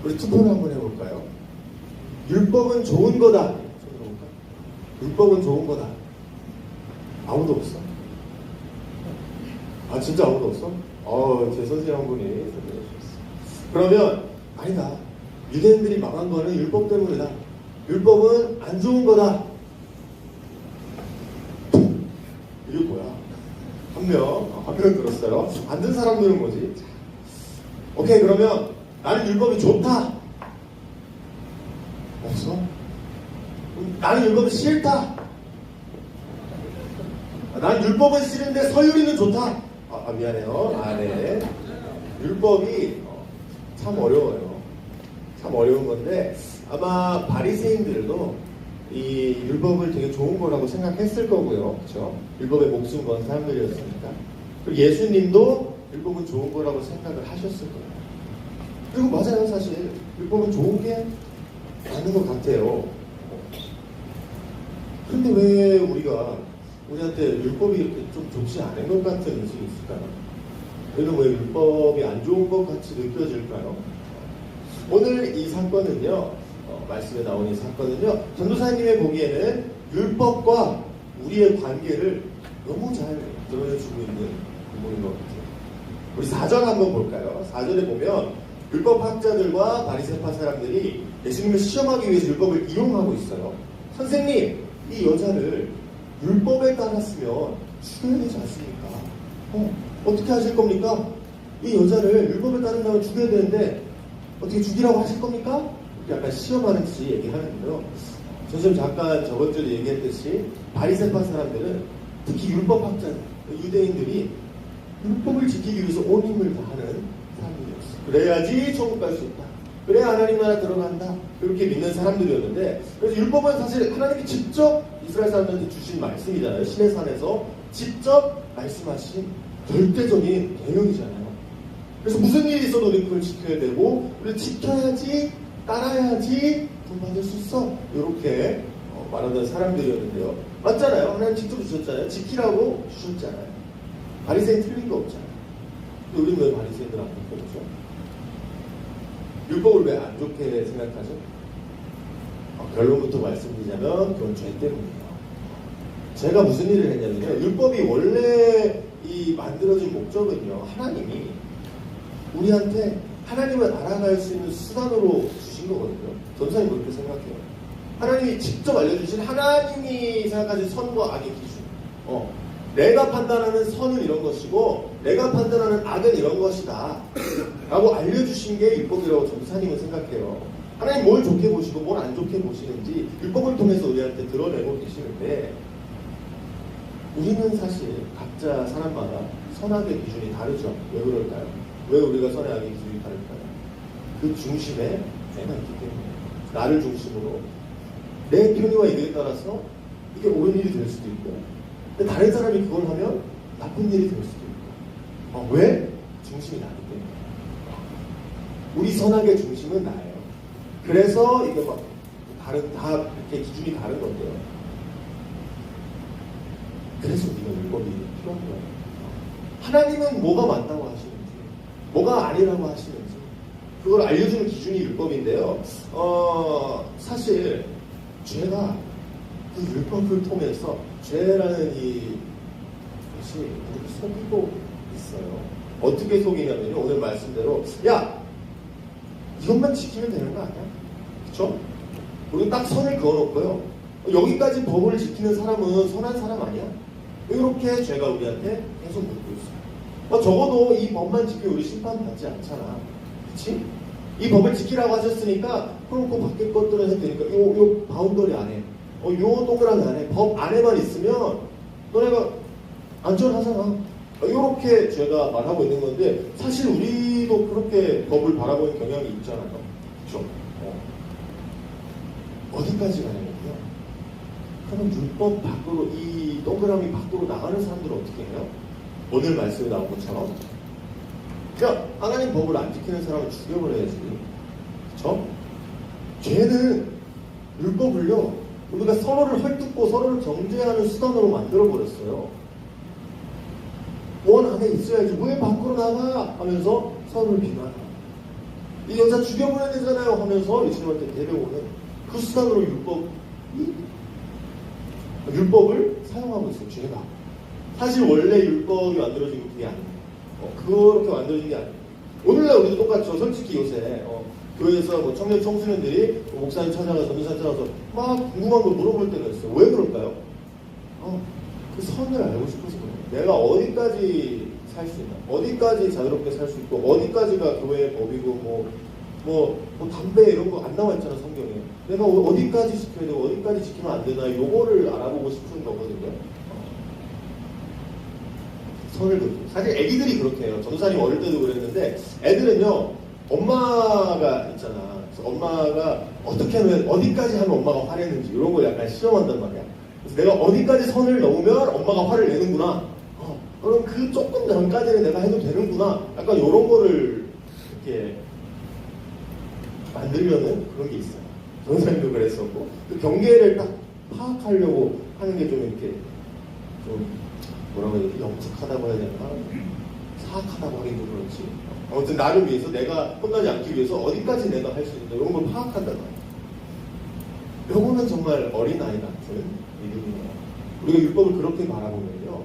우리 투표를 한번 해볼까요? 율법은 좋은 거다. 율법은 좋은 거다. 아무도 없어. 아, 진짜 아무도 없어? 제 선생님 한 분이 선생님 해주셨어. 그러면 아니다. 유대인들이 망한 거는 율법 때문이다. 율법은 안 좋은 거다. 이게 뭐야? 한 명 들었어요. 안 든 사람들은 뭐지? 오케이, 그러면 나는 율법이 좋다. 없어? 나는 율법이 싫다. 난 율법은 싫은데 서율이는 좋다. 미안해요. 네. 율법이 참 어려워요. 참 어려운 건데 아마 바리새인들도 이 율법을 되게 좋은 거라고 생각했을 거고요. 그렇죠? 율법에 목숨 건 사람들이었으니까. 그리고 예수님도 율법은 좋은 거라고 생각을 하셨을 거예요. 그리고 맞아요. 사실 율법은 좋은 게 많은 것 같아요. 근데 왜 우리한테 율법이 이렇게 좀 좋지 않은 것 같은 인식이 있을까요? 우리는 왜 율법이 안 좋은 것 같이 느껴질까요? 오늘 이 사건은요, 말씀에 나온 이 사건은요, 전도사님의 보기에는 율법과 우리의 관계를 너무 잘 드러내주고 있는 부분인 것 같아요. 우리 4절 한번 볼까요? 4절에 보면 율법학자들과 바리새파 사람들이 예수님을 시험하기 위해서 율법을 이용하고 있어요. 선생님, 이 여자를 율법에 따랐으면 죽여야 되지 않습니까? 어떻게 하실 겁니까? 이 여자를 율법에 따른다면 죽여야 되는데 어떻게 죽이라고 하실 겁니까? 약간 시험하는 듯이 얘기하는데요. 선생님 잠깐 저번 주에 얘기했듯이 바리새파 사람들은 특히 율법학자 유대인들이 율법을 지키기 위해서 온 힘을 다하는 사람들이었어요. 그래야지 천국 갈 수 있다. 그래야 하나님 나라 들어간다. 그렇게 믿는 사람들이었는데, 그래서 율법은 사실 하나님이 직접 이스라엘 사람들한테 주신 말씀이잖아요. 신의 산에서 직접 말씀하신 절대적인 계명이잖아요. 그래서 무슨 일이 있어도 우리 그걸 지켜야 되고, 우리 지켜야지, 따라야지 돈 받을 수 있어. 이렇게 말하던 사람들이었는데요. 맞잖아요. 하나님 직접 주셨잖아요. 지키라고 주셨잖아요. 바리새인 틀린 거 없잖아요. 근데 우리는 왜 바리새인들 안 바뀌었죠? 율법을 왜 안 좋게 생각하죠? 결론부터 말씀드리자면 그건 죄 때문이에요. 제가 무슨 일을 했냐면요. 율법이 원래 이 만들어진 목적은요. 하나님이 우리한테 하나님을 알아갈 수 있는 수단으로 주신 거거든요. 전사님 그렇게 생각해요. 하나님이 직접 알려주신 하나님이 생각하신 선과 악의 기준. 내가 판단하는 선은 이런 것이고 내가 판단하는 악은 이런 것이다 라고 알려주신 게 율법이라고 전사님은 생각해요. 하나님 뭘 좋게 보시고 뭘 안 좋게 보시는지 율법을 통해서 우리한테 드러내고 계시는데, 우리는 사실 각자 사람마다 선악의 기준이 다르죠. 왜 그럴까요? 왜 우리가 선의 악의 기준이 다를까요? 그 중심에 내가 있기 때문에, 나를 중심으로 내 편의와 이득에 따라서 이게 옳은 일이 될 수도 있고, 근데 다른 사람이 그걸 하면 나쁜 일이 될 수도 있고. 왜? 중심이 나기 때문에. 우리 선악의 중심은 나예요. 그래서 이게 다 이렇게 기준이 다른 건데요. 그래서 우리가 율법이 필요한 거예요. 하나님은 뭐가 맞다고 하시는지, 뭐가 아니라고 하시는지, 그걸 알려주는 기준이 율법인데요. 사실 죄가 그 율법을 통해서 죄라는 것이 우리를 속이고 있어요. 어떻게 속이냐면요. 오늘 말씀대로 야, 이것만 지키면 되는 거 아니야? 그쵸? 우리 딱 선을 그어놓고요. 여기까지 법을 지키는 사람은 선한 사람 아니야? 이렇게 죄가 우리한테 계속 묻고 있어요. 적어도 이 법만 지키면 우리 심판받지 않잖아. 그치? 이 법을 지키라고 하셨으니까 그럼 그 밖에 것들은 해도 되니까 요 바운더리 안에 요 동그라미 안에 법 안에만 있으면 너네가 안전하잖아. 이렇게 제가 말하고 있는 건데, 사실 우리도 그렇게 법을 바라보는 경향이 있잖아요. 그렇죠? 어디까지 가냐면요. 그러면 율법 밖으로, 이 동그라미 밖으로 나가는 사람들은 어떻게 해요? 오늘 말씀에 나온 것처럼 야, 하나님 법을 안 지키는 사람은 죽여버려야지. 그렇죠? 죄는 율법을요, 우리가 서로를 헐뜯고 서로를 정죄하는 수단으로 만들어버렸어요. 원 안에 있어야지 왜 밖으로 나가 하면서 서로를 비난하고, 이 여자 죽여버려야 되잖아요 하면서 예수님한테 데려오는 그 수단으로 율법을 사용하고 있어요. 죄가. 사실 원래 율법이 만들어진 게 그게 아니에요. 그렇게 만들어진 게 아니에요. 오늘날 우리도 똑같죠. 솔직히 요새 교회에서 뭐 청년 청소년들이 목사님 찾아가서 전도사 찾아가서 막 궁금한 걸 물어볼 때가 있어요. 왜 그럴까요? 그 선을 알고 싶어서 그래요. 내가 어디까지 살 수 있나? 어디까지 자유롭게 살 수 있고 어디까지가 교회의 법이고 뭐 담배 이런 거 안 나와 있잖아 성경에. 내가 어디까지 지켜야 되고 어디까지 지키면 안 되나 요거를 알아보고 싶은 거거든요. 선을 긋고. 사실 애기들이 그렇게 해요. 전도사님 어릴 때도 그랬는데 애들은요 엄마가 있잖아. 그래서 엄마가 어떻게 하면 어디까지 하면 엄마가 화내는지 이런 거 약간 시험한단 말이야. 그래서 내가 어디까지 선을 넘으면 엄마가 화를 내는구나. 그럼 그 조금 전까지는 내가 해도 되는구나. 약간 이런 거를 이렇게 만들려는 그런 게 있어요. 전도사님도 그랬었고 그 경계를 딱 파악하려고 하는 게 좀 이렇게 좀 뭐라고 해야 되지? 영특하다고 해야 되나? 사악하다고 하기도 그렇지. 아무튼 나를 위해서 내가 혼나지 않기 위해서 어디까지 내가 할 수 있는가 이런 걸 파악한단 말이야. 요거는 정말 어린아이 같은 믿음이에요. 우리가 율법을 그렇게 바라보면요.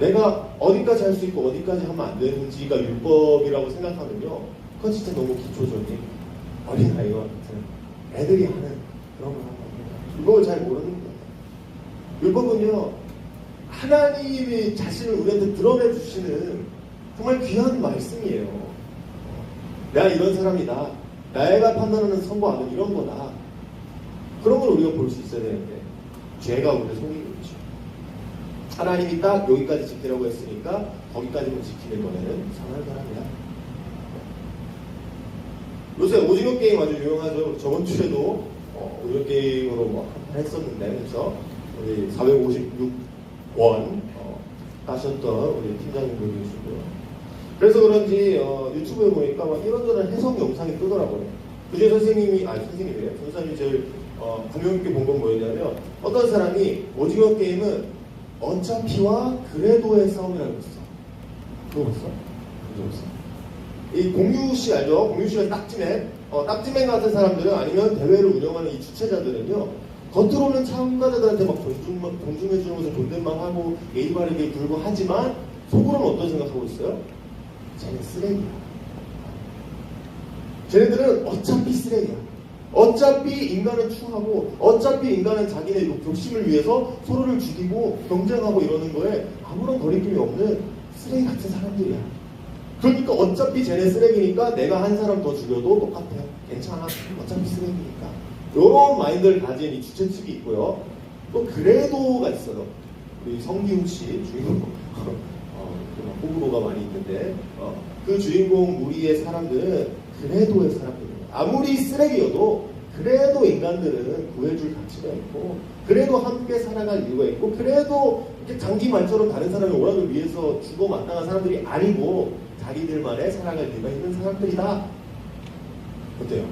내가 어디까지 할 수 있고 어디까지 하면 안 되는지가 율법이라고 생각하면요. 그건 진짜 너무 기초적인 어린아이와 같은 애들이 하는 그런 걸 하는 겁니다. 율법을 잘 모르는 거예요. 율법은요. 하나님이 자신을 우리한테 드러내 주시는 정말 귀한 말씀이에요. 내가 이런 사람이다. 내가 판단하는 선과악은 이런 거다. 그런 걸 우리가 볼 수 있어야 되는데 죄가 우리를 속이고 있죠. 하나님이 딱 여기까지 지키라고 했으니까 거기까지만 지키는 거는 상할 사람이야. 요새 오징어 게임 아주 유명하죠. 저번 주에도 오징어 게임으로 뭐 한판 했었는데 그래서 우리 456원 하셨던 우리 팀장님도 계시고요. 그래서 그런지 유튜브에 보니까 막 이런저런 해석 영상이 뜨더라고요. 그중에 선생님이래요. 전사님이 제일 감명 깊게 본 건 뭐였냐면 어떤 사람이 오징어 게임은 어차피와 그래도의 싸움이라고 했어. 그거 봤어? 그거 봤어? 이 공유씨 알죠? 공유씨가 딱지맨. 딱지맨 같은 사람들은 아니면 대회를 운영하는 이 주최자들은요. 겉으로는 참가자들한테 막 존중해주면서 존댓말하고 예의 바르게 굴고 하지만 속으로는 어떤 생각하고 있어요? 쟤는 쓰레기야. 쟤네들은 어차피 쓰레기야. 어차피 인간은 추하고 어차피 인간은 자기네 욕심을 위해서 서로를 죽이고 경쟁하고 이러는 거에 아무런 거리낌이 없는 쓰레기 같은 사람들이야. 그러니까 어차피 쟤네 쓰레기니까 내가 한 사람 더 죽여도 똑같아. 괜찮아. 어차피 쓰레기니까. 이런 마인드를 가진 이 주최 측이 있고요. 또 그래도가 있어요. 우리 성기훈 씨 주인공 호불호가 많이 있는데 그 주인공 무리의 사람들은 그래도의 사람들이에요. 아무리 쓰레기여도 그래도 인간들은 구해줄 가치가 있고 그래도 함께 살아갈 이유가 있고 그래도 이렇게 장기 말처럼 다른 사람의 오락을 위해서 죽어 마땅한 사람들이 아니고 자기들만의 살아갈 이유가 있는 사람들이다. 어때요?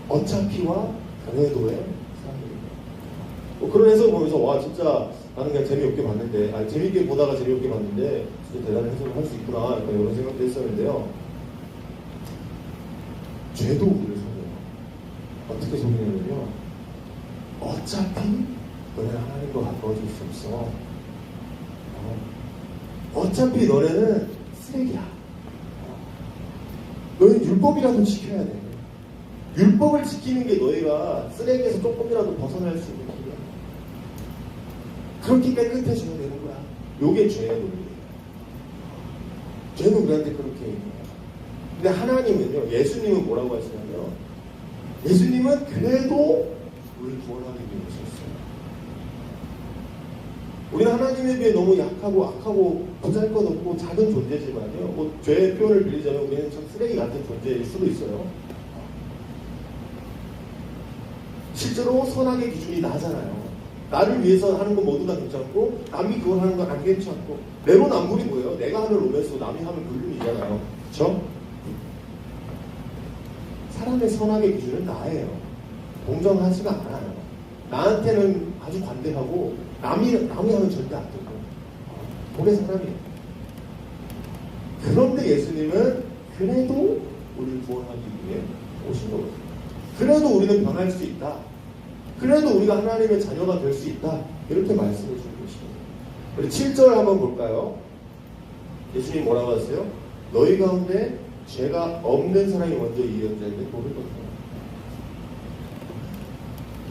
어차피와 그래도의 사람들이다. 그런 해석을 보면서 와 진짜 나는 그냥 재미없게 봤는데 재미있게 보다가 재미없게 봤는데 진짜 대단한 해석을 할 수 있구나 이런 생각도 했었는데요. 죄도 우리를 속여요. 어떻게 속이냐면요. 어차피 너네는 하나님과 가까워질 수 없어. 어차피 너네는 쓰레기야. 너희는 율법이라도 지켜야 돼. 율법을 지키는 게 너희가 쓰레기에서 조금이라도 벗어날 수 있는 길이야. 그렇게 깨끗해져야 되는 거야. 요게 죄의 논리예요. 죄는 우리한테 그렇게 얘기해요. 근데 하나님은요, 예수님은 뭐라고 하시냐면, 예수님은 그래도 우리를 구원하기 위해 오셨어요. 우리는 하나님에 비해 너무 약하고 악하고 보잘것없고 작은 존재지만요, 뭐 죄의 표현을 빌리자면 우리는 참 쓰레기 같은 존재일 수도 있어요. 실제로 선악의 기준이 나잖아요. 나를 위해서 하는 건 뭐든 괜찮고 남이 그걸 하는 건 안 괜찮고 내로남불이 뭐예요? 내가 하면 로맨스고 남이 하면 불륜이잖아요. 그렇죠? 사람의 선악의 기준은 나예요. 동정하지가 않아요. 나한테는 아주 관대하고 남이 하면 절대 안 되고 복의 사람이에요. 그런데 예수님은 그래도 우리를 구원하기 위해 오신 거거든요. 그래도 우리는 변할 수 있다. 그래도 우리가 하나님의 자녀가 될 수 있다. 이렇게 말씀해 주는 것입니다. 우리 7절 한번 볼까요? 예수님이 뭐라고 하세요? 너희 가운데 죄가 없는 사람이 먼저 이 여자에게 돌을 던져라.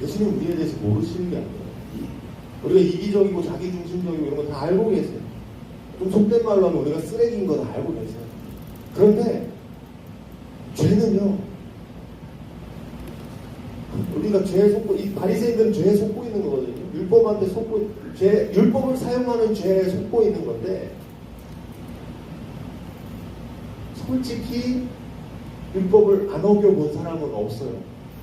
예수님 우리에 대해서 모르시는 게 아니에요. 우리가 이기적이고 자기중심적이고 이런 거 다 알고 계세요. 좀 속된 말로 하면 우리가 쓰레기인 거 다 알고 계세요. 그런데 죄는요, 우리가 죄에 속고, 이 바리새인들은 죄에 속고 있는 거거든요. 율법한테 속고, 율법을 사용하는 죄에 속고 있는 건데, 솔직히 율법을 안 어겨본 사람은 없어요.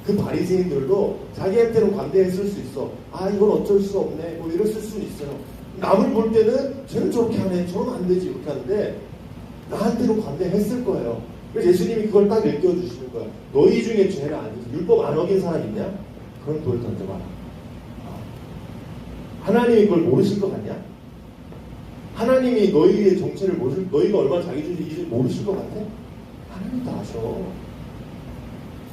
그 바리새인들도 자기한테는 관대했을 수 있어. 아, 이건 어쩔 수 없네. 뭐 이랬을 수는 있어요. 남을 볼 때는 쟤는 저렇게 하네. 저는 안 되지. 이렇게 하는데 나한테는 관대했을 거예요. 그래서 예수님이 그걸 딱 일깨워주시는 거야. 너희 중에 죄를 안 지어서 율법 안 어긴 사람 있냐? 그럼 돌 던져봐라. 하나님이 그걸 모르실 것 같냐? 하나님이 너희의 정체를 모르실, 너희가 얼마나 자기중심인지 모르실 것 같아? 하나님 다 아셔.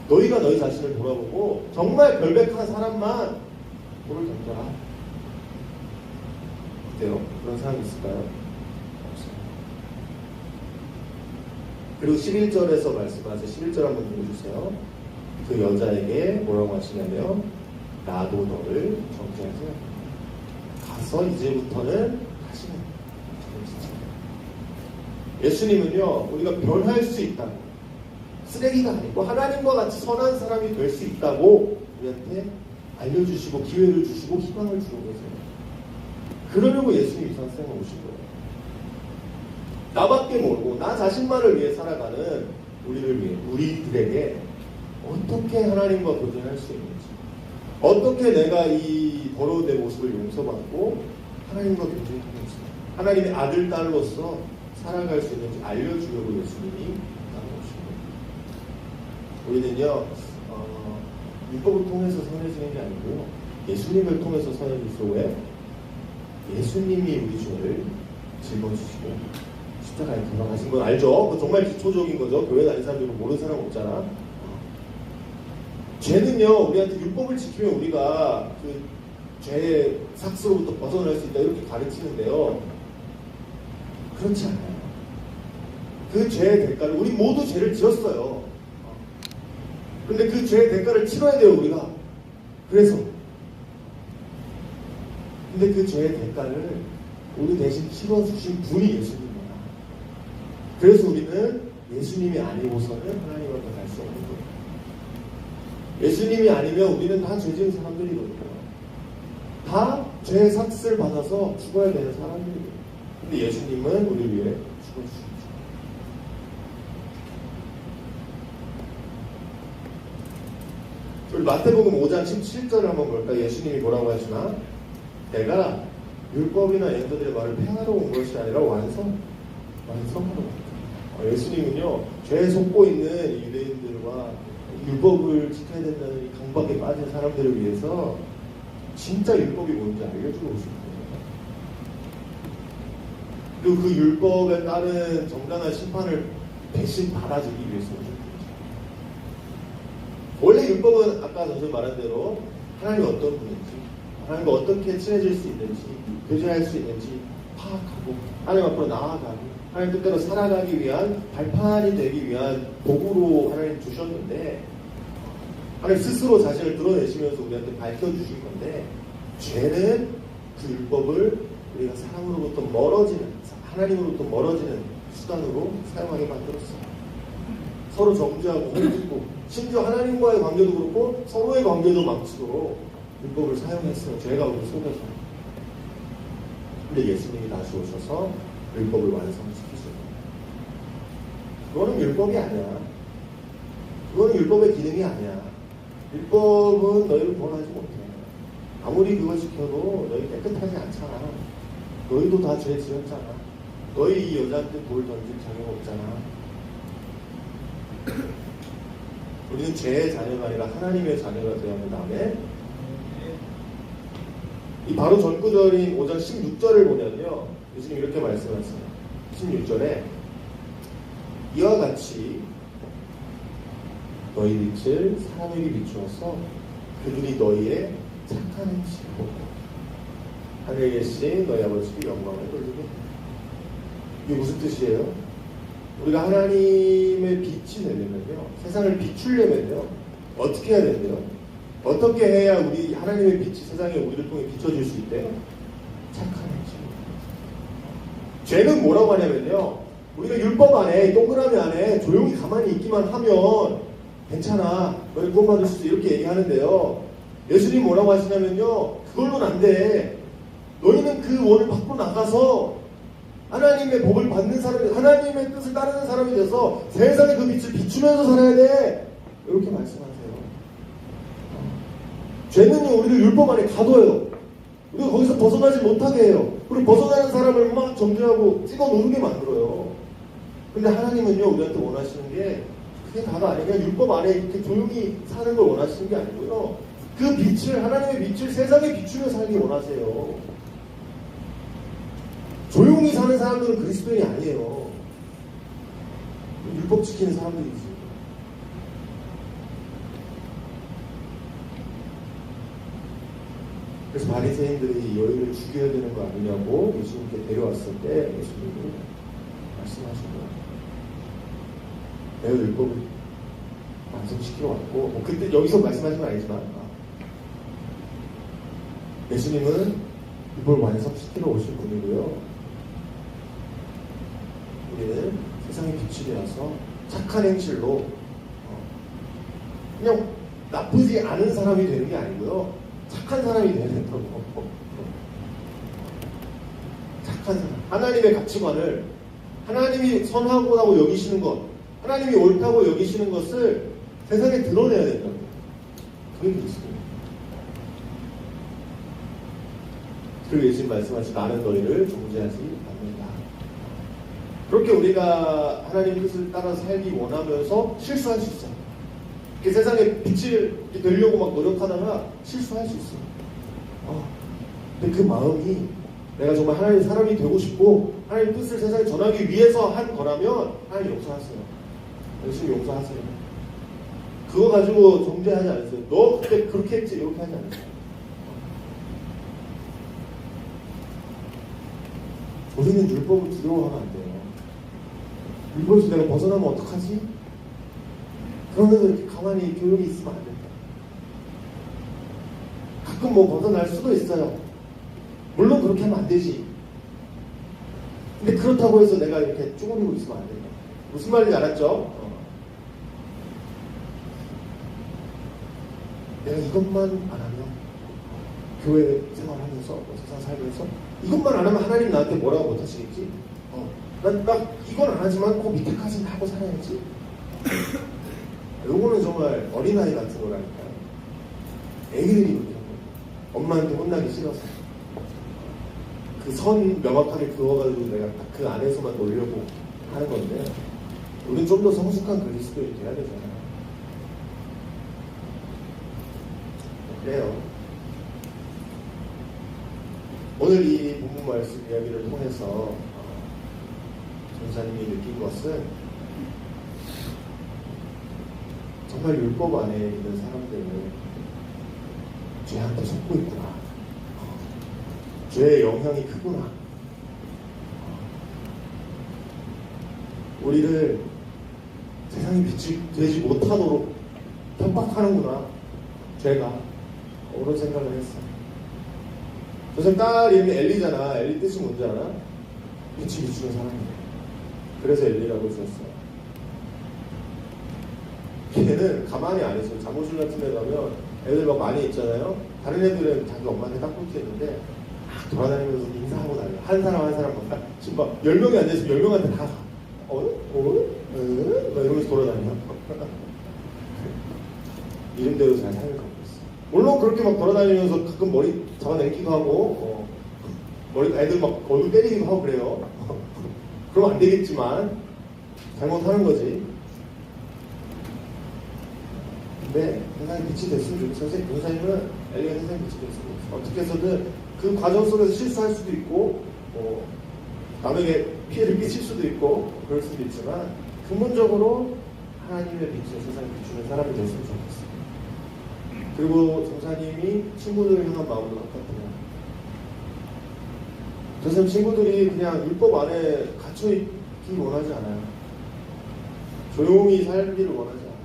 너희가 너희 자신을 돌아보고 정말 결백한 사람만 돌을 던져라. 어때요? 그런 사람이 있을까요? 없어요. 그리고 11절에서 말씀하세요. 11절 한번 읽어주세요. 그 여자에게 뭐라고 하시냐면 나도 너를 정죄하세요. 가서 이제부터는 다시는. 예수님은요, 우리가 변할 수 있다고, 쓰레기가 아니고 하나님과 같이 선한 사람이 될 수 있다고 우리한테 알려주시고 기회를 주시고 희망을 주고 계세요. 그러려고 예수님이 이 세상에 오신 거예요. 나밖에 모르고 나 자신만을 위해 살아가는 우리를 위해, 우리들에게 어떻게 하나님과 교제할 수 있는지, 어떻게 내가 이 더러운 내 모습을 용서받고 하나님과 교제하는지, 하나님의 아들, 딸로서 살아갈 수 있는지 알려주려고 예수님이 나오신 거예요. 우리는요, 율법을 통해서 선해지는 게 아니고요, 예수님을 통해서 선해지죠. 왜? 예수님이 우리 죄를 짊어지시고 십자가에 돌아가신 건 알죠? 그거 정말 기초적인 거죠. 교회 다니는 사람들은 모르는 사람 없잖아. 죄는요, 우리한테 율법을 지키면 우리가 그 죄의 삭스로부터 벗어날 수 있다 이렇게 가르치는데요, 그렇지 않아요. 그 죄의 대가를, 우리 모두 죄를 지었어요. 근데 그 죄의 대가를 치러야 돼요, 우리가. 그래서. 근데 그 죄의 대가를 우리 대신 치러주신 분이 예수님입니다. 그래서 우리는 예수님이 아니고서는 하나님 앞에 갈 수 없는 거예요. 예수님이 아니면 우리는 다 죄 지은 사람들이거든요. 다 죄의 삭스를 받아서 죽어야 되는 사람들이거든요. 근데 예수님은 우리를 위해 죽어주셨죠. 우리 마태복음 5장 17절을 한번 볼까요? 예수님이 뭐라고 하시나? 내가 율법이나 예언자들의 말을 폐하러 온 것이 아니라 완성하러 왔다. 예수님은요, 죄에 속고 있는 유대인들과 율법을 지켜야 된다는 이 강박에 빠진 사람들을 위해서 진짜 율법이 뭔지 알려주고 오신 거예요. 그리고 그 율법에 따른 정당한 심판을 대신 받아주기 위해서 오신 거예요. 원래 율법은 아까 전에 말한 대로 하나님이 어떤 분인지, 하나님과 어떻게 친해질 수 있는지, 교제할 수 있는지 파악하고 하나님 앞으로 나아가고 하나님 뜻대로 살아가기 위한 발판이 되기 위한 도구로 하나님 주셨는데, 하나님 스스로 자신을 드러내시면서 우리한테 밝혀주신 건데, 죄는 그 율법을 우리가 사람으로부터 멀어지는, 하나님으로부터 멀어지는 수단으로 사용하게 만들었어요. 서로 정죄하고 헐뜯고, 심지어 하나님과의 관계도 그렇고 서로의 관계도 망치도록 율법을 사용했어요. 죄가 우리 속에서. 근데 예수님이 다시 오셔서 율법을 완성시키셨어요. 그거는 율법이 아니야. 그거는 율법의 기능이 아니야. 율법은 너희를 구원하지 못해. 아무리 그걸 지켜도 너희 깨끗하지 않잖아. 너희도 다 죄 지었잖아. 너희 이 여자한테 돌 던질 자격 없잖아. 우리는 죄의 자녀가 아니라 하나님의 자녀가 되어야 하는 다음에, 이 바로 전 구절인 5장 16절을 보면요, 예수님 이렇게 말씀하세요. 16절에 이와 같이 너희 빛을 사람에게 비추어서 그들이 너희의 착한 행실을 보고 하늘에 계신 너희 아버지께 영광을 돌리게. 이게 무슨 뜻이에요? 우리가 하나님의 빛이 되려면요, 세상을 비추려면요, 어떻게 해야 된대요? 어떻게 해야 우리 하나님의 빛이 세상에 우리를 통해 비춰질 수 있대요? 착한 행실. 죄는 뭐라고 하냐면요, 우리가 율법 안에, 동그라미 안에 조용히 가만히 있기만 하면 괜찮아, 너희 구원받을 수 있어, 이렇게 얘기하는데요, 예수님 뭐라고 하시냐면요, 그걸로는 안 돼. 너희는 그 원을 밖으로 나가서 하나님의 복을 받는 사람이, 하나님의 뜻을 따르는 사람이 돼서 세상에 그 빛을 비추면서 살아야 돼, 이렇게 말씀하세요. 죄는요, 우리를 율법 안에 가둬요. 우리가 거기서 벗어나지 못하게 해요. 그리고 벗어나는 사람을 막 정죄하고 찍어 누르게 만들어요. 근데 하나님은요, 우리한테 원하시는 게 그게 다가 아니라 율법 안에 이렇게 조용히 사는 걸 원하시는 게 아니고요, 그 빛을, 하나님의 빛을 세상에 비추며 살기 원하세요. 조용히 사는 사람들은 그리스도인이 아니에요. 율법 지키는 사람들이지. 그래서 바리새인들이 여인을 죽여야 되는 거 아니냐고 예수님께 데려왔을 때 예수님이 말씀하신 거예요. 내가 율법을 완성시키러 왔고, 그때 여기서 말씀하신 건 아니지만, 예수님은 율법을 완성시키러 오신 분이고요, 우리는 세상의 빛이 되어서 착한 행실로 그냥 나쁘지 않은 사람이 되는 게 아니고요, 착한 사람이 되야 된다고. 착한 사람, 하나님의 가치관을, 하나님이 선하고 여기시는 것, 하나님이 옳다고 여기시는 것을 세상에 드러내야 된다고. 그게 그리스도입니다. 그리고 예수님 말씀하신 나는 너희를 정죄하지 않는다. 그렇게 우리가 하나님 뜻을 따라 살기 원하면서 실수할 수 있어요. 세상에 빛을 되려고 막 노력하다가 실수할 수 있어요. 근데 그 마음이 내가 정말 하나님의 사람이 되고 싶고 하나님 뜻을 세상에 전하기 위해서 한 거라면 하나님 용서하세요. 열심히 용서하세요. 그거 가지고 정죄하지 않으세요. 너 그때 그렇게 했지, 이렇게 하지 않으세요. 우리는 율법을 두려워하면 안 돼요. 율법에서 내가 벗어나면 어떡하지? 그러면서 이렇게 가만히 조용히 있으면 안 된다. 가끔 벗어날 수도 있어요. 물론 그렇게 하면 안 되지. 근데 그렇다고 해서 내가 이렇게 쭈그리고 있으면 안 된다. 무슨 말인지 알았죠? 내가 이것만 안 하면, 교회 생활하면서, 세상 살면서 이것만 안 하면 하나님 나한테 뭐라고 못하시겠지? 나 이건 안 하지만 그 밑에까지는 하고 살아야지. 요거는 정말 어린아이 같은 거라니까요. 애기들이 그렇게 하는 거예요. 엄마한테 혼나기 싫어서. 그 선 명확하게 그어가지고 내가 딱 그 안에서만 놀려고 하는 건데, 우리는 좀 더 성숙한 그리스도인이 돼야 되잖아요. 그래요. 오늘 이 본문 말씀 이야기를 통해서 전사님이 느낀 것은, 정말 율법 안에 있는 사람들은 죄한테 속고 있구나. 죄의 영향이 크구나. 우리를 세상에 빛이 되지 못하도록 협박하는구나, 죄가. 그런 생각을 했어요. 저 딸 이름이 엘리잖아. 엘리 뜻이 뭔지 알아? 빛이 비추는 사람이에요. 그래서 엘리라고 지었어요. 걔는 가만히 안 있어요. 잠옷실 같은 데 가면 애들 막 많이 있잖아요. 다른 애들은 자기 엄마한테 딱붙어 있는데 막 돌아다니면서 인사하고 다녀요. 한 사람 한 사람마다. 지금 막 10명이 앉아있으면 10명한테 다 가. 막 이러면서 돌아다녀요. 이름대로 잘 삶을 갖고 있어요. 물론 그렇게 막 돌아다니면서 가끔 머리 잡아당기기도 하고, 머리 애들 막 얼굴 때리기도 하고 그래요. 그러면 안 되겠지만 잘못하는 거지. 근데 세상에 빛이 됐으면 좋겠어요. 교사님은 엘리가 세상에 빛이 됐으면 좋겠어요. 어떻게 해서든 그 과정 속에서 실수할 수도 있고, 남에게 피해를 끼칠 수도 있고 그럴 수도 있지만, 근본적으로 하나님의 빛을 세상에 비추는 사람이 됐으면 좋겠어요. 그리고 전사님이 친구들을 향한 마음도 똑같아요. 전사님 친구들이 그냥 율법 안에 갇혀있기 원하지 않아요. 조용히 살기를 원하지 않아요.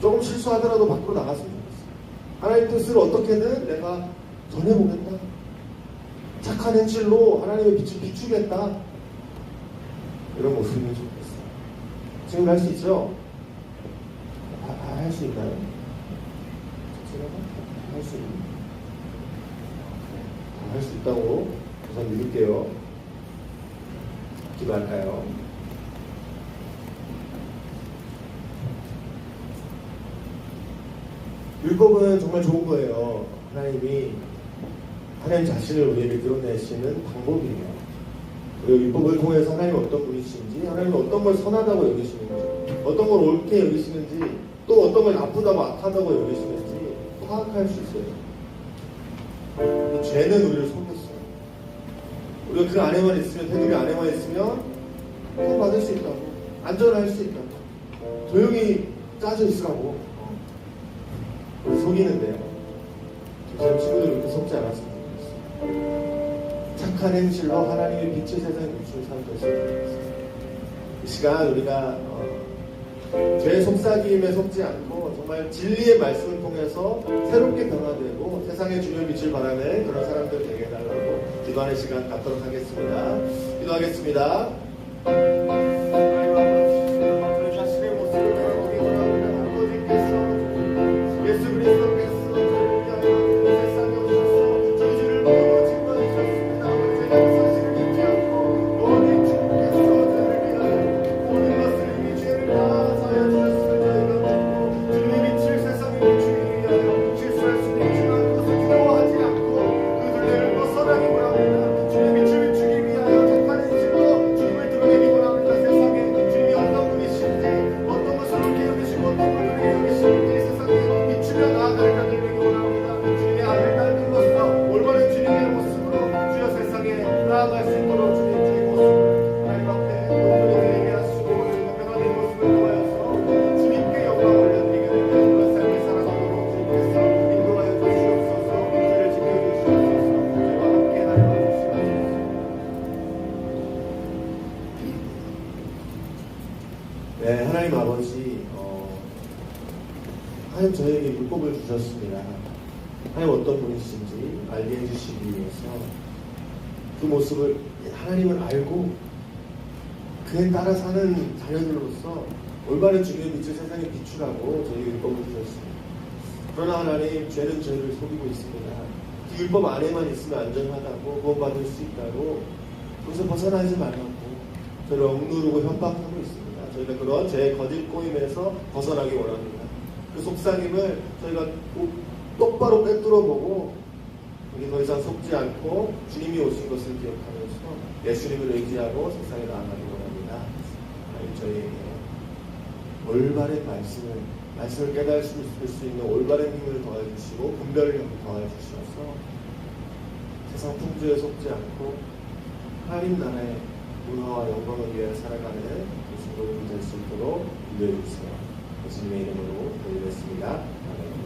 조금 실수하더라도 밖으로 나갔으면 좋겠어요. 하나님 뜻을 어떻게든 내가 전해보겠다. 착한 행실로 하나님의 빛을 비추겠다. 이런 모습이면 좋겠어요. 지금 할 수 있죠? 할 수 있나요? 할 수 있나요? 할 수 있다고 우선 믿을게요. 기도할까요? 율법은 정말 좋은 거예요. 하나님 자신을 우리에게 드러내시는 방법이에요. 그리고 율법을 통해서 하나님 어떤 분이신지, 하나님 어떤 걸 선하다고 여기시는지, 어떤 걸 옳게 여기시는지, 또 어떤 걸 나쁘다고 악하다고 여기시는지 파악할 수 있어요. 죄는 우리를 속였어요. 우리가 그 안에만 있으면, 테두리 안에만 있으면 돈 받을 수 있다고, 안전할 수 있다고, 조용히 짜져 있으라고 속이는데요. 제 친구들이 그렇게 속지 않았으면 좋겠어요. 착한 행실로 하나님의 빛을 세상에 비추는 사람 되시면 좋겠어요. 이 시간 우리가 죄의 속삭임에 속지 않고 정말 진리의 말씀을 통해서 새롭게 변화되고 세상의 주님의 빛을 바라는 그런 사람들 되게 해달라고 기도하는 시간 갖도록 하겠습니다. 기도하겠습니다. 자신의 모습을 보이기 원합니다. 아버지께서 예수 그리스도께서 저희를 위하여 세상에 오셔서 저희 죄를 모두 증거해 주셨습니다. 아버지, 제가 사실을 믿지 않고 오직 주께서 저희를 위하여 모든 것을 이미 죄를 다 사하여 주셨음을 저희가 믿고 주님의 빛을 세상에 비추기 위하여 실수할 수도 있지만 그것을 두려워하지 않고 그 둘레를 벗어나기 원합니다. 주님의 빛을 비추기 위하여 착한 행실로 주님을 드러내기 원합니다. 세상에 주님이 어떤 분이신지, 어떤 것을 옳게 여기시고 어떤 걸 그렇게 여기시는지 세상에 비추며 나아갈 자들 되기 원합니다. 주님의 아들 딸들로서 올바른 주님의 모습으로 주여 세상에 나아갈 수 있도록 주님의 모습 하나님 앞에 온전히 되게 하시고 우리가 변화된 모습을 보여서 주님께 영광을 올려드리게 되는 그런 삶을 살아가도록 주님께서 인도하여 주시옵소서. 주를 지켜주시옵소서. 저희와 함께 하여 주시옵소서. 네, 하나님 아버지, 하나님 저에게 율법을 주셨습니다. 하나님 어떤 분이신지 알게 해주시기 위해서 그 모습을 하나님을 알고 그에 따라 사는 자녀들로서 올바른 주님의 빛을 세상에 비추라고 저에게 율법을 주셨습니다. 그러나 하나님, 죄는 저희를 속이고 있습니다. 그 율법 안에만 있으면 안전하다고, 구원받을 수 있다고, 거기서 벗어나지 말라고 저를 억누르고 협박하고 있습니다. 저희가 그런 죄의 거짓 꼬임에서 벗어나기 원합니다. 그 속삭임을 저희가 똑바로 꿰뚫어보고 우리 더 이상 속지 않고 주님이 오신 것을 기억하면서 예수님을 의지하고 세상에 나아가기 원합니다. 하나님, 저희에게 올바른 말씀을 깨달을 수 있는 올바른 힘을 더해주시고 분별력을 더해주셔서 세상 풍조에 속지 않고 하나님 나라의 문화와 영광을 위해 살아가는 그 신도들이 될 수 있도록 인도해 주세요. 예수님의 이름으로 기도드렸습니다. 아멘.